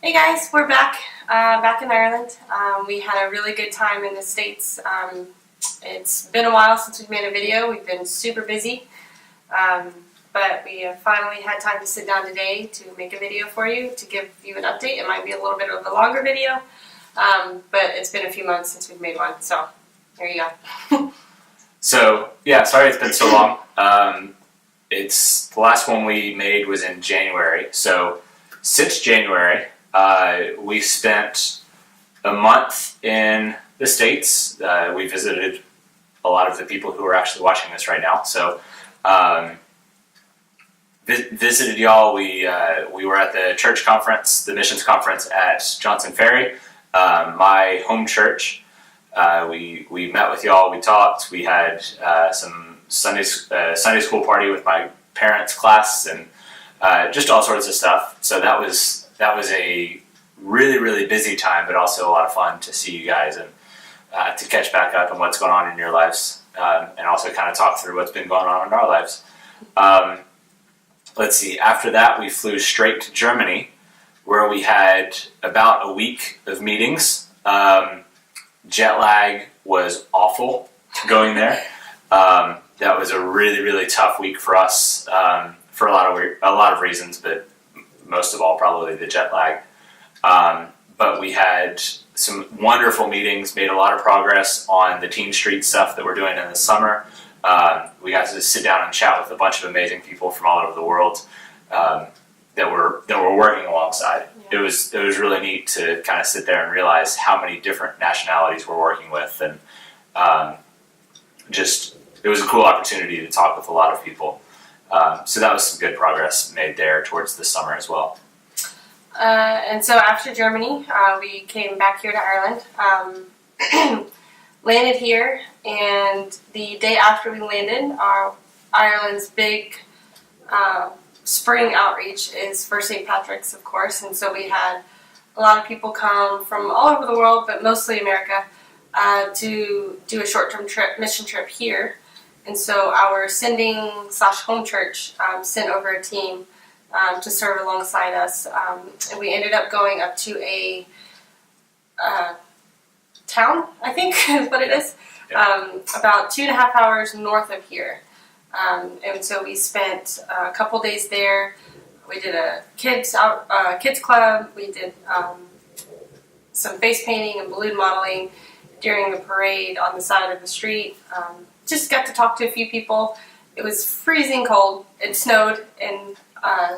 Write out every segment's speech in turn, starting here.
Hey guys, we're back in Ireland. We had a really good time in the States. It's been a while since we've made a video. We've been super busy, but we have finally had time to sit down today to make a video for you, to give you an update. It might be a little bit of a longer video, but it's been a few months since we've made one, so there you go. Sorry it's been so long. It's the last one we made was in January. So since January, we spent a month in the States. We visited a lot of the people who are actually watching this right now. So visited y'all. We were at the church conference, the missions conference at Johnson Ferry, my home church. We met with y'all. We talked. We had some Sunday school party with my parents' class and just all sorts of stuff. So that was a really busy time, but also a lot of fun to see you guys and to catch back up on what's going on in your lives, and also kind of talk through what's been going on in our lives. Let's see. After that, we flew straight to Germany, where we had about a week of meetings. Jet lag was awful going there. That was a really tough week for us, for a lot of reasons, but most of all probably the jet lag. But we had some wonderful meetings, made a lot of progress on the Teen Street stuff that we're doing in the summer. We got to sit down and chat with a bunch of amazing people from all over the world that we're working alongside. Yeah. It was really neat to kind of sit there and realize how many different nationalities we're working with, and it was a cool opportunity to talk with a lot of people. So that was some good progress made there towards the summer as well. And so after Germany, we came back here to Ireland, landed here, and the day after we landed, Ireland's big spring outreach is for St. Patrick's, of course, and so we had a lot of people come from all over the world, but mostly America, to do a short-term mission trip here. And so our sending/home church sent over a team to serve alongside us. And we ended up going up to a town, I think is what it is, about 2.5 hours north of here. And so we spent a couple days there. We did a kids club. We did some face painting and balloon modeling during the parade on the side of the street. Just got to talk to a few people. It was freezing cold. It snowed and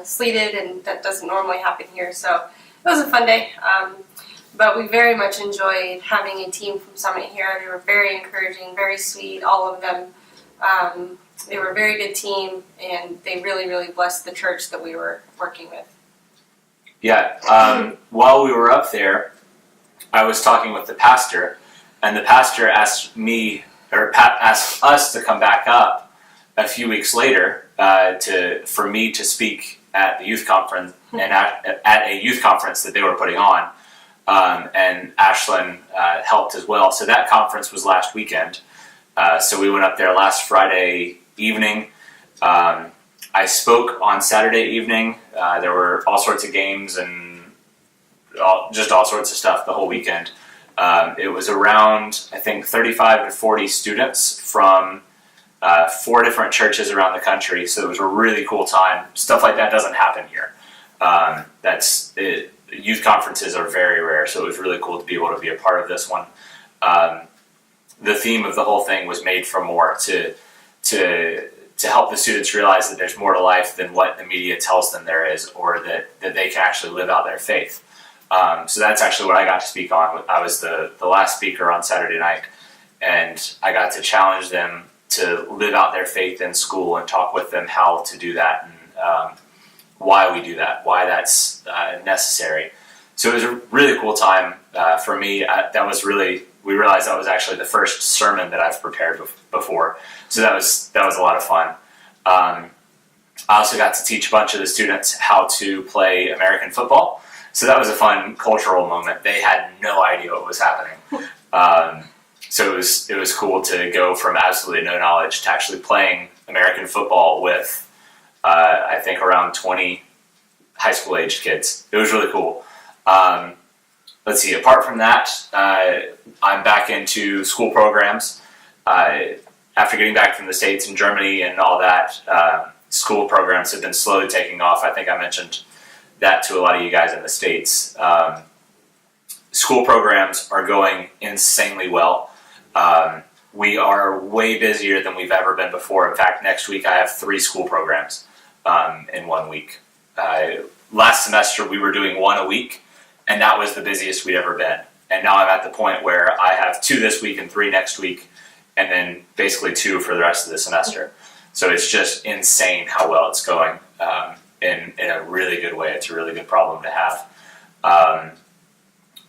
sleeted, and that doesn't normally happen here. So it was a fun day. But we very much enjoyed having a team from Summit here. They were very encouraging, very sweet, all of them. They were a very good team, and they really blessed the church that we were working with. Yeah. While we were up there, I was talking with the pastor, and the pastor asked us to come back up a few weeks later for me to speak at the youth conference and at a youth conference that they were putting on, and Ashlyn helped as well. So that conference was last weekend. So we went up there last Friday evening. I spoke on Saturday evening. There were all sorts of games and all sorts of stuff the whole weekend. It was around, I think, 35 to 40 students from 4 different churches around the country. So it was a really cool time. Stuff like that doesn't happen here. Youth conferences are very rare, so it was really cool to be able to be a part of this one. The theme of the whole thing was made for more, to help the students realize that there's more to life than what the media tells them there is, or that they can actually live out their faith. So that's actually what I got to speak on. I was the last speaker on Saturday night, and I got to challenge them to live out their faith in school and talk with them how to do that, and why we do that, why that's necessary. So it was a really cool time for me. We realized that was actually the first sermon that I've prepared before. So that was a lot of fun. I also got to teach a bunch of the students how to play American football. So that was a fun cultural moment. They had no idea what was happening. So it was cool to go from absolutely no knowledge to actually playing American football with, I think, around 20 high school aged kids. It was really cool. Let's see, apart from that, I'm back into school programs. After getting back from the States and Germany and all that, school programs have been slowly taking off. I think I mentioned that to a lot of you guys in the States. School programs are going insanely well. We are way busier than we've ever been before. In fact, next week I have 3 school programs in 1 week. Last semester we were doing 1 a week, and that was the busiest we'd ever been. And now I'm at the point where I have 2 this week and 3 next week, and then basically 2 for the rest of the semester. So it's just insane how well it's going in a really good way. It's a really good problem to have.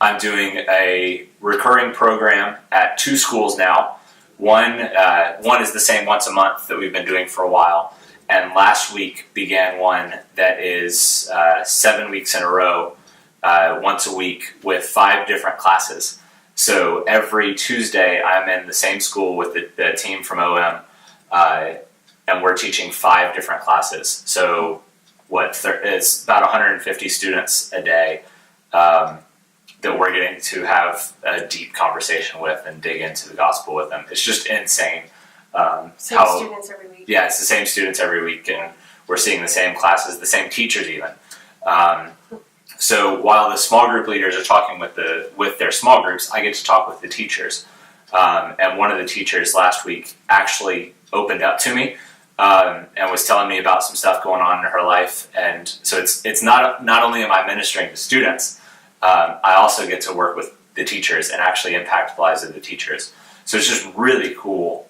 I'm doing a recurring program at 2 schools now. One is the same once a month that we've been doing for a while. And last week began one that is 7 weeks in a row, once a week with 5 different classes. So every Tuesday I'm in the same school with the team from OM, and we're teaching 5 different classes. So it's about 150 students a day that we're getting to have a deep conversation with and dig into the gospel with them. It's just insane. Same students every week. Yeah, it's the same students every week, and we're seeing the same classes, the same teachers even. So while the small group leaders are talking with their small groups, I get to talk with the teachers. And one of the teachers last week actually opened up to me and was telling me about some stuff going on in her life. And so it's not only am I ministering to students, I also get to work with the teachers and actually impact the lives of the teachers. So it's just really cool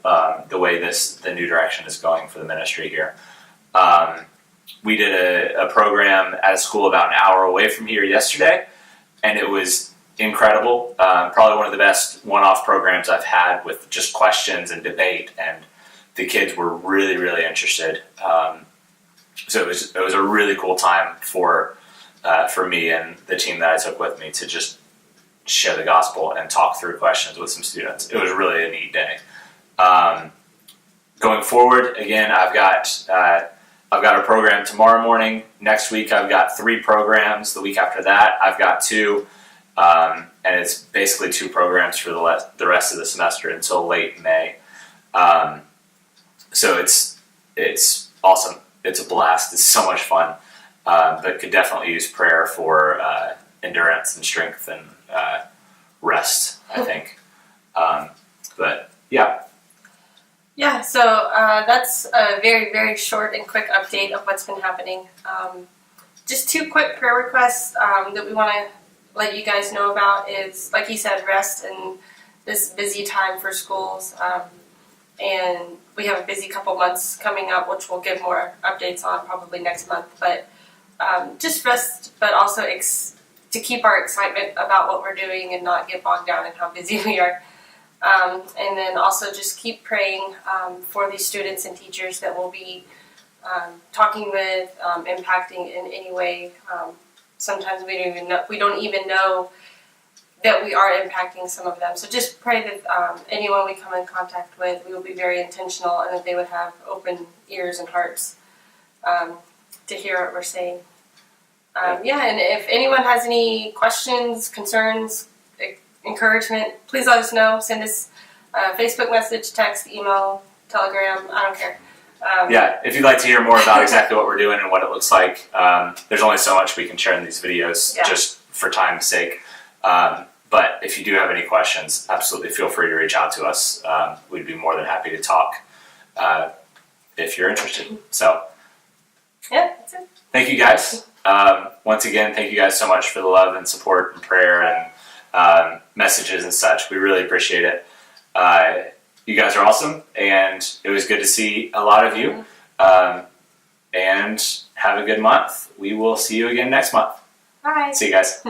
the way the new direction is going for the ministry here. We did a program at a school about an hour away from here yesterday, and it was incredible. Probably one of the best one-off programs I've had with just questions and debate, and the kids were really, really interested. So it was a really cool time for me and the team that I took with me to just share the gospel and talk through questions with some students. It was really a neat day. Going forward, again, I've got a program tomorrow morning. Next week, I've got 3 programs. The week after that, I've got 2. And it's basically 2 programs for the rest of the semester until late May. So it's awesome. It's a blast. It's so much fun. But could definitely use prayer for endurance and strength and rest, I think. But yeah. Yeah, so that's a very, very short and quick update of what's been happening. Just 2 quick prayer requests that we want to let you guys know about is, like you said, rest in this busy time for schools. And we have a busy couple months coming up, which we'll give more updates on probably next month. But just rest, but also to keep our excitement about what we're doing and not get bogged down in how busy we are. And then also just keep praying for these students and teachers that we'll be talking with, impacting in any way. Sometimes we don't even know that we are impacting some of them. So just pray that anyone we come in contact with, we will be very intentional, and that they would have open ears and hearts to hear what we're saying. And if anyone has any questions, concerns, encouragement, please let us know. Send us a Facebook message, text, email, Telegram, I don't care. If you'd like to hear more about exactly what we're doing and what it looks like, there's only so much we can share in these videos just for time's sake. But if you do have any questions, absolutely feel free to reach out to us. We'd be more than happy to talk if you're interested. So, yeah, that's it. Thank you guys. Once again, thank you guys so much for the love and support and prayer and messages and such. We really appreciate it. You guys are awesome, and it was good to see a lot of you. And have a good month. We will see you again next month. Bye. See you guys.